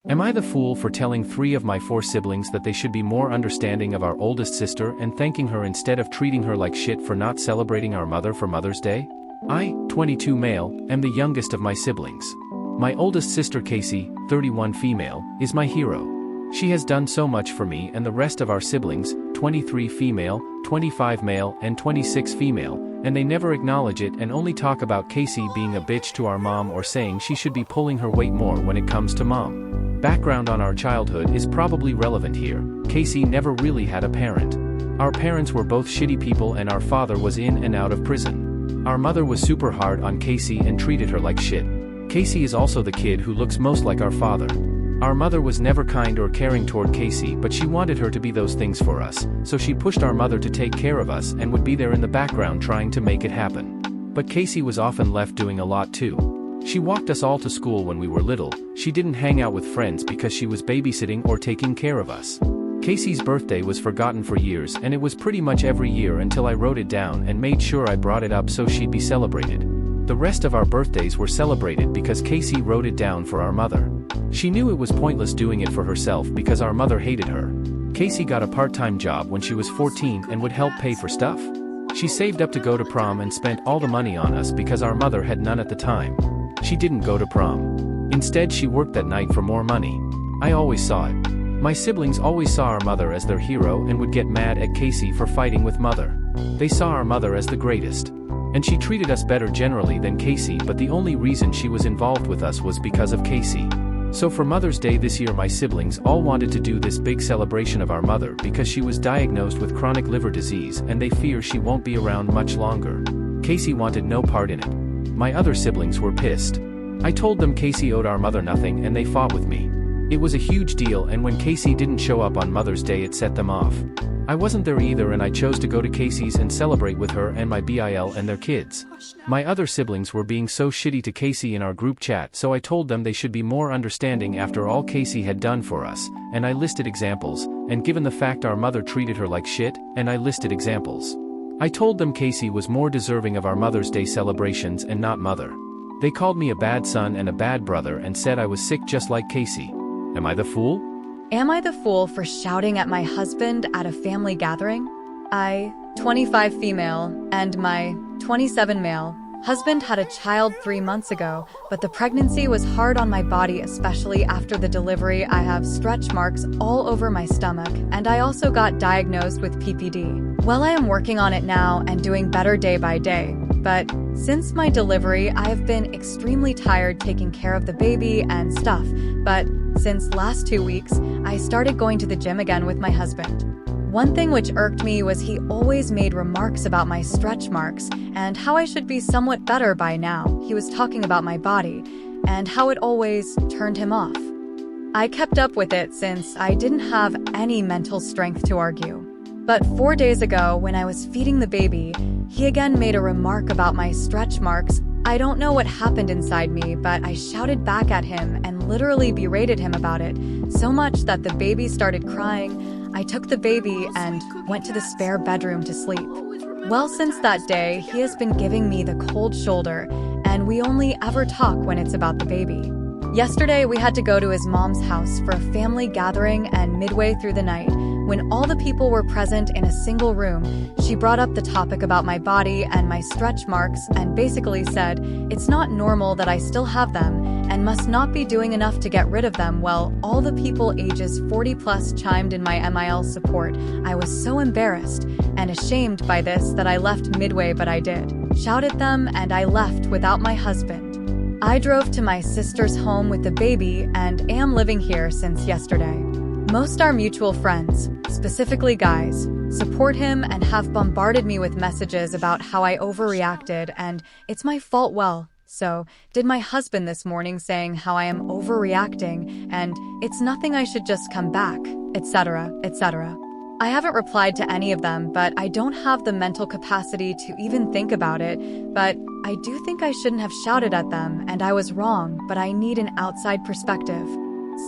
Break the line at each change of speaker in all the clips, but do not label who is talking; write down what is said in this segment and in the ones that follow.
Am I the fool for telling 3 of my 4 siblings that they should be more understanding of our oldest sister and thanking her instead of treating her like shit for not celebrating our mother for Mother's Day? I, 22 male, am the youngest of my siblings. My oldest sister Casey, 31 female, is my hero. She has done so much for me and the rest of our siblings, 23 female, 25 male and 26 female, and they never acknowledge it and only talk about Casey being a bitch to our mom or saying she should be pulling her weight more when it comes to mom. Background on our childhood is probably relevant here. Casey never really had a parent. Our parents were both shitty people and our father was in and out of prison. Our mother was super hard on Casey and treated her like shit. Casey is also the kid who looks most like our father. Our mother was never kind or caring toward Casey, but she wanted her to be those things for us, so she pushed our mother to take care of us and would be there in the background trying to make it happen. But Casey was often left doing a lot too. She walked us all to school when we were little. She didn't hang out with friends because she was babysitting or taking care of us. Casey's birthday was forgotten for years and it was pretty much every year until I wrote it down and made sure I brought it up so she'd be celebrated. The rest of our birthdays were celebrated because Casey wrote it down for our mother. She knew it was pointless doing it for herself because our mother hated her. Casey got a part-time job when she was 14 and would help pay for stuff. She saved up to go to prom and spent all the money on us because our mother had none at the time. She didn't go to prom. Instead, she worked that night for more money. I always saw it. My siblings always saw our mother as their hero and would get mad at Casey for fighting with mother. They saw our mother as the greatest. And she treated us better generally than Casey, but the only reason she was involved with us was because of Casey. So for Mother's Day this year my siblings all wanted to do this big celebration of our mother because she was diagnosed with chronic liver disease and they fear she won't be around much longer. Casey wanted no part in it. My other siblings were pissed. I told them Casey owed our mother nothing and they fought with me. It was a huge deal and when Casey didn't show up on Mother's Day it set them off. I wasn't there either and I chose to go to Casey's and celebrate with her and my BIL and their kids. My other siblings were being so shitty to Casey in our group chat, so I told them they should be more understanding after all Casey had done for us, and I listed examples, and given the fact our mother treated her like shit, and I listed examples. I told them Casey was more deserving of our Mother's Day celebrations and not mother. They called me a bad son and a bad brother and said I was sick just like Casey. Am I the fool?
Am I the fool for shouting at my husband at a family gathering? I, 25 female, and my 27 male husband had a child 3 months ago, but the pregnancy was hard on my body, especially after the delivery. I have stretch marks all over my stomach, and I also got diagnosed with PPD. Well, I am working on it now and doing better day by day, but since my delivery, I have been extremely tired taking care of the baby and stuff, but since last 2 weeks, I started going to the gym again with my husband. One thing which irked me was he always made remarks about my stretch marks and how I should be somewhat better by now. He was talking about my body and how it always turned him off. I kept up with it since I didn't have any mental strength to argue. But 4 days ago, when I was feeding the baby, he again made a remark about my stretch marks. I don't know what happened inside me, but I shouted back at him and literally berated him about it, so much that the baby started crying. I took the baby and went to the spare bedroom to sleep. Well, since that day, he has been giving me the cold shoulder, and we only ever talk when it's about the baby. Yesterday, we had to go to his mom's house for a family gathering, and midway through the night, when all the people were present in a single room, she brought up the topic about my body and my stretch marks and basically said, it's not normal that I still have them and must not be doing enough to get rid of them. Well, all the people ages 40 plus chimed in my MIL support. I was so embarrassed and ashamed by this that I left midway, but I did. Shouted them and I left without my husband. I drove to my sister's home with the baby and am living here since yesterday. Most are mutual friends, specifically guys, support him and have bombarded me with messages about how I overreacted and it's my fault. Well, so did my husband this morning, saying how I am overreacting and it's nothing, I should just come back, etc., etc. I haven't replied to any of them, but I don't have the mental capacity to even think about it, but I do think I shouldn't have shouted at them and I was wrong, but I need an outside perspective.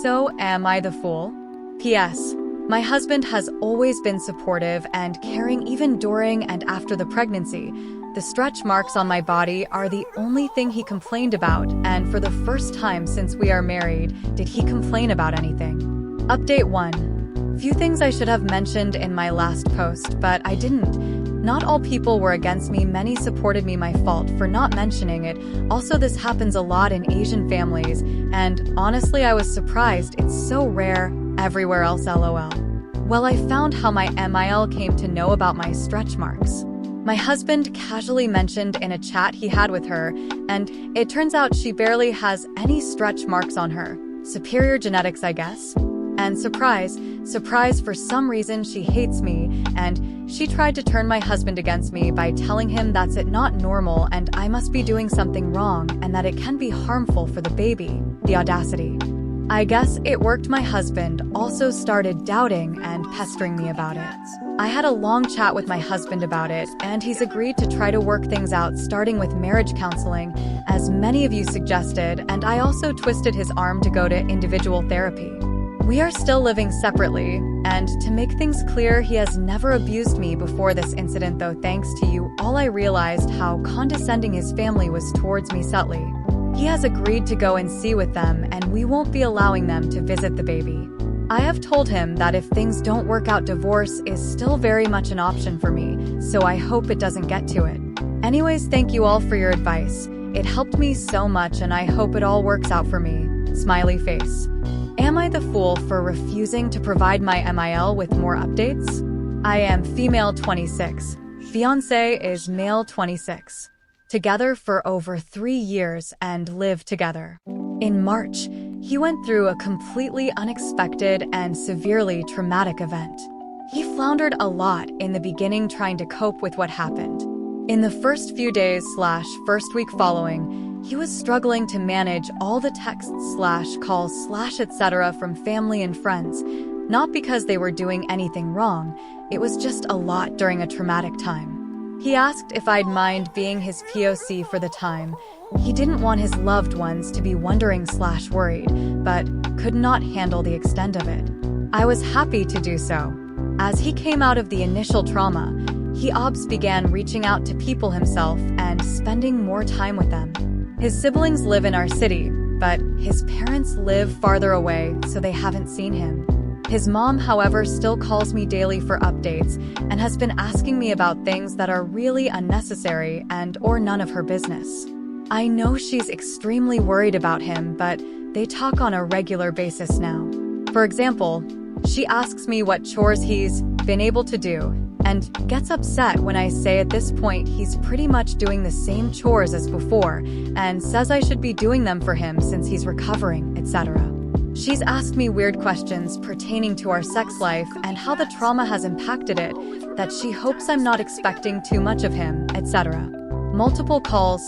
So am I the fool? P.S. My husband has always been supportive and caring even during and after the pregnancy. The stretch marks on my body are the only thing he complained about, and for the first time since we are married, did he complain about anything. Update 1. Few things I should have mentioned in my last post, but I didn't. Not all people were against me, many supported me. My fault for not mentioning it. Also, this happens a lot in Asian families, and honestly I was surprised. It's so rare everywhere else, lol. Well, I found how my MIL came to know about my stretch marks. My husband casually mentioned in a chat he had with her, and it turns out she barely has any stretch marks on her. Superior genetics, I guess. And surprise, for some reason she hates me, and she tried to turn my husband against me by telling him that's not normal and I must be doing something wrong and that it can be harmful for the baby. The audacity. I guess it worked. My husband also started doubting and pestering me about it. I had a long chat with my husband about it, and he's agreed to try to work things out, starting with marriage counseling, as many of you suggested, and I also twisted his arm to go to individual therapy. We are still living separately, and to make things clear, he has never abused me before this incident, though thanks to you all I realized how condescending his family was towards me subtly. He has agreed to go and see with them, and we won't be allowing them to visit the baby. I have told him that if things don't work out, divorce is still very much an option for me, so I hope it doesn't get to it. Anyways, thank you all for your advice. It helped me so much, and I hope it all works out for me. Smiley face. Am I the fool for refusing to provide my MIL with more updates? I am female 26. Fiancé is male 26. Together for over 3 years and live together. In March, he went through a completely unexpected and severely traumatic event. He floundered a lot in the beginning trying to cope with what happened. In the first few days / first week following, he was struggling to manage all the texts / calls / etc. from family and friends, not because they were doing anything wrong, it was just a lot during a traumatic time. He asked if I'd mind being his POC for the time. He didn't want his loved ones to be wondering / worried, but could not handle the extent of it. I was happy to do so. As he came out of the initial trauma, he began reaching out to people himself and spending more time with them. His siblings live in our city, but his parents live farther away, so they haven't seen him. His mom, however, still calls me daily for updates and has been asking me about things that are really unnecessary or none of her business. I know she's extremely worried about him, but they talk on a regular basis now. For example, she asks me what chores he's been able to do and gets upset when I say at this point he's pretty much doing the same chores as before and says I should be doing them for him since he's recovering, etc. She's asked me weird questions pertaining to our sex life and how the trauma has impacted it, that she hopes I'm not expecting too much of him, etc. Multiple calls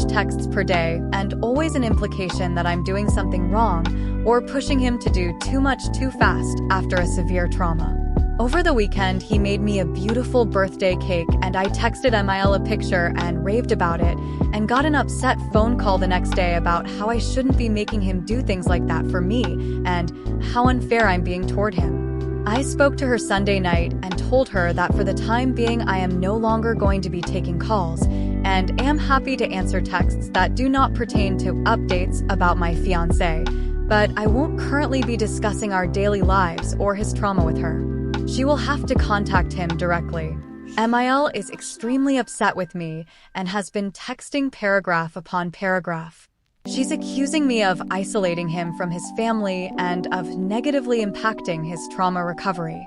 / texts per day, and always an implication that I'm doing something wrong or pushing him to do too much too fast after a severe trauma. Over the weekend, he made me a beautiful birthday cake, and I texted MIL a picture and raved about it, and got an upset phone call the next day about how I shouldn't be making him do things like that for me, and how unfair I'm being toward him. I spoke to her Sunday night and told her that for the time being I am no longer going to be taking calls, and am happy to answer texts that do not pertain to updates about my fiancé, but I won't currently be discussing our daily lives or his trauma with her. She will have to contact him directly. MIL is extremely upset with me and has been texting paragraph upon paragraph. She's accusing me of isolating him from his family and of negatively impacting his trauma recovery.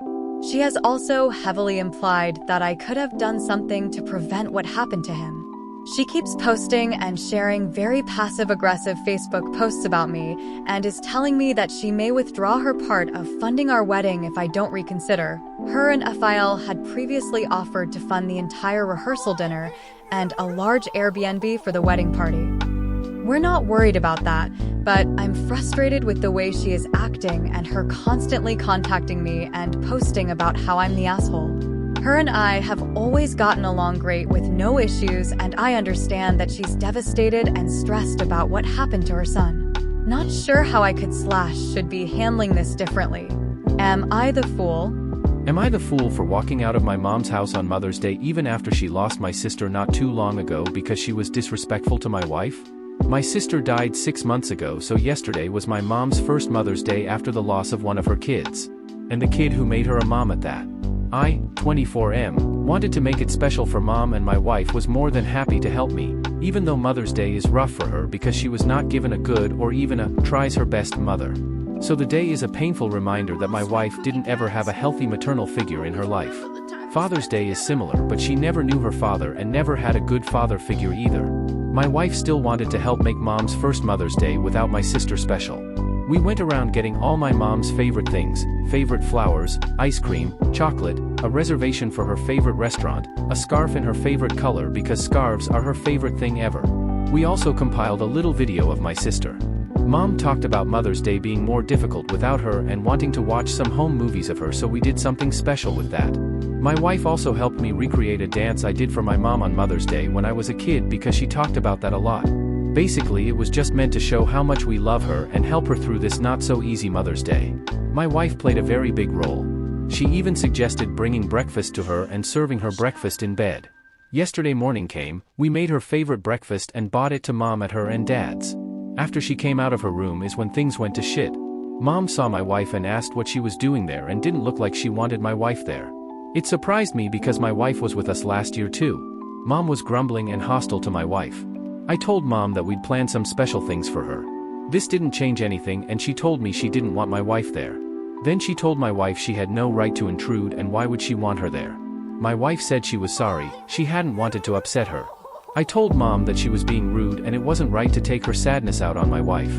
She has also heavily implied that I could have done something to prevent what happened to him. She keeps posting and sharing very passive-aggressive Facebook posts about me and is telling me that she may withdraw her part of funding our wedding if I don't reconsider. Her and FIL had previously offered to fund the entire rehearsal dinner and a large Airbnb for the wedding party. We're not worried about that, but I'm frustrated with the way she is acting and her constantly contacting me and posting about how I'm the asshole. Her and I have always gotten along great with no issues, and I understand that she's devastated and stressed about what happened to her son. Not sure how I could / should be handling this differently. Am I the fool?
Am I the fool for walking out of my mom's house on Mother's Day even after she lost my sister not too long ago because she was disrespectful to my wife? My sister died 6 months ago, so yesterday was my mom's first Mother's Day after the loss of one of her kids. And the kid who made her a mom at that. I, 24M, wanted to make it special for mom, and my wife was more than happy to help me, even though Mother's Day is rough for her because she was not given a good or even a tries her best mother. So the day is a painful reminder that my wife didn't ever have a healthy maternal figure in her life. Father's Day is similar, but she never knew her father and never had a good father figure either. My wife still wanted to help make mom's first Mother's Day without my sister special. We went around getting all my mom's favorite things, favorite flowers, ice cream, chocolate, a reservation for her favorite restaurant, a scarf in her favorite color because scarves are her favorite thing ever. We also compiled a little video of my sister. Mom talked about Mother's Day being more difficult without her and wanting to watch some home movies of her, so we did something special with that. My wife also helped me recreate a dance I did for my mom on Mother's Day when I was a kid because she talked about that a lot. Basically, it was just meant to show how much we love her and help her through this not so easy Mother's Day. My wife played a very big role. She even suggested bringing breakfast to her and serving her breakfast in bed. Yesterday morning came, we made her favorite breakfast and bought it to mom at her and dad's. After she came out of her room is when things went to shit. Mom saw my wife and asked what she was doing there and didn't look like she wanted my wife there. It surprised me because my wife was with us last year too. Mom was grumbling and hostile to my wife. I told mom that we'd plan some special things for her. This didn't change anything, and she told me she didn't want my wife there. Then she told my wife she had no right to intrude and why would she want her there. My wife said she was sorry, she hadn't wanted to upset her. I told mom that she was being rude and it wasn't right to take her sadness out on my wife.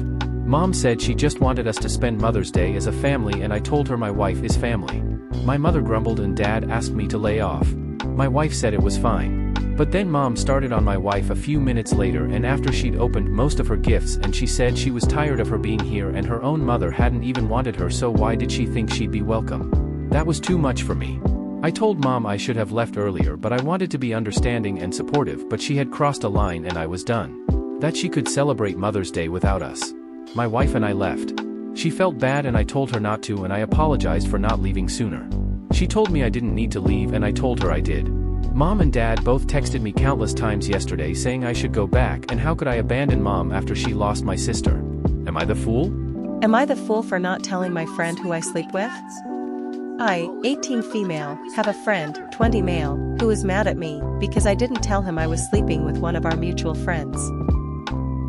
Mom said she just wanted us to spend Mother's Day as a family, and I told her my wife is family. My mother grumbled and dad asked me to lay off. My wife said it was fine. But then mom started on my wife a few minutes later, and after she'd opened most of her gifts, and she said she was tired of her being here and her own mother hadn't even wanted her, so why did she think she'd be welcome? That was too much for me. I told mom I should have left earlier, but I wanted to be understanding and supportive, but she had crossed a line and I was done. That she could celebrate Mother's Day without us. My wife and I left. She felt bad and I told her not to, and I apologized for not leaving sooner. She told me I didn't need to leave and I told her I did. Mom and dad both texted me countless times yesterday saying I should go back, and how could I abandon mom after she lost my sister? Am I the fool?
Am I the fool for not telling my friend who I sleep with? I, 18 female, have a friend, 20 male, who is mad at me because I didn't tell him I was sleeping with one of our mutual friends.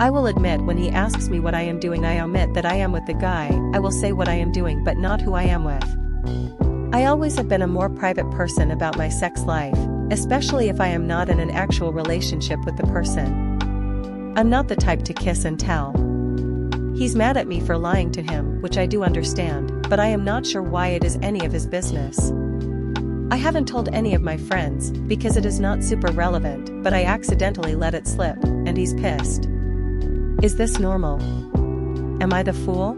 I will admit when he asks me what I am doing, I omit that I am with the guy. I will say what I am doing but not who I am with. I always have been a more private person about my sex life, especially if I am not in an actual relationship with the person. I'm not the type to kiss and tell. He's mad at me for lying to him, which I do understand, but I am not sure why it is any of his business. I haven't told any of my friends, because it is not super relevant, but I accidentally let it slip, and he's pissed. Is this normal? Am I the fool?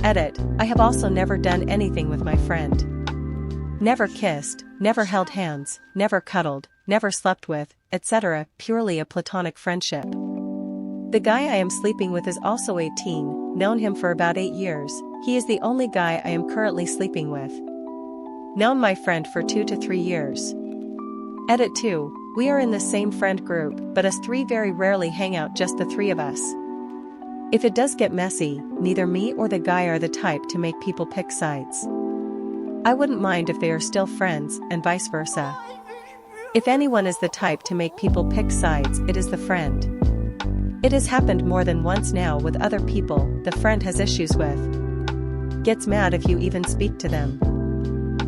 Edit. I have also never done anything with my friend. Never kissed, never held hands, never cuddled, never slept with, etc. Purely a platonic friendship. The guy I am sleeping with is also 18, known him for about 8 years. He is the only guy I am currently sleeping with. Known my friend for 2 to 3 years. Edit 2. We are in the same friend group, but us three very rarely hang out, just the three of us. If it does get messy, neither me or the guy are the type to make people pick sides. I wouldn't mind if they are still friends, and vice versa. If anyone is the type to make people pick sides, it is the friend. It has happened more than once now with other people the friend has issues with. Gets mad if you even speak to them.